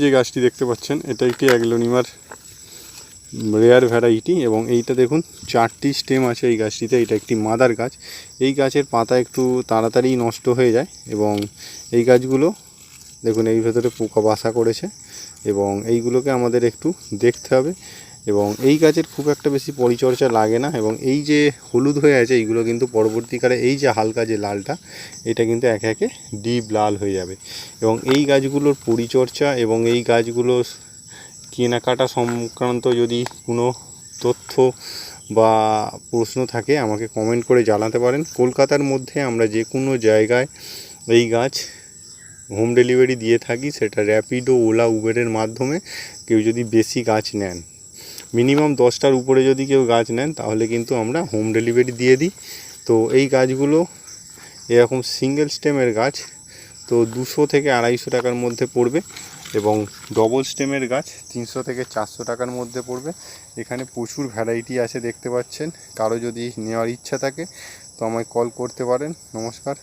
যে গাছটি দেখতে পাচ্ছেন এটা একটি অ্যাগ্লোনিমার রেয়ার ভ্যারাইটি এবং এইটা দেখুন 4টি স্টেম আছে এই গাছটিতে। এটা একটি মাদার গাছ। এই গাছের পাতা একটু তাড়াতাড়ি নষ্ট হয়ে যায় এবং এই গাছগুলো দেখুন এই ভেতরে পোকা বাসা করেছে এবং এইগুলোকে আমাদের একটু দেখতে হবে এবং এই গাছের খুব একটা বেশি পরিচর্যা লাগে না এবং এই যে হলুদ হয়ে আছে এইগুলো কিন্তু পরবর্তীকালে এই যে হালকা যে লালটা এটা কিন্তু একে একে ডিপ লাল হয়ে যাবে এবং এই গাছগুলোর পরিচর্যা এবং এই গাছগুলো কেনাকাটা সংক্রান্ত যদি কোনো তথ্য বা প্রশ্ন থাকে আমাকে কমেন্ট করে জানাতে পারেন। কলকাতার মধ্যে আমরা যে কোনো জায়গায় এই গাছ হোম ডেলিভারি দিয়ে থাকি, সেটা র্যাপিডো, ওলা, উবেরের মাধ্যমে। কেউ যদি বেশি গাছ নেন, মিনিমাম 10টার উপরে যদি কেউ গাছ নেন তাহলে কিন্তু আমরা হোম ডেলিভারি দিয়ে দিই। তো এই গাছগুলো এরকম সিঙ্গেল স্টেমের গাছ, তো 200 থেকে 250 টাকার মধ্যে পড়বে এবং ডবল স্টেমের গাছ 300 থেকে 400 টাকার মধ্যে পড়বে। এখানে প্রচুর ভ্যারাইটি আছে দেখতে পাচ্ছেন। কারো যদি নেওয়ার ইচ্ছা থাকে তো আমায় কল করতে পারেন। নমস্কার।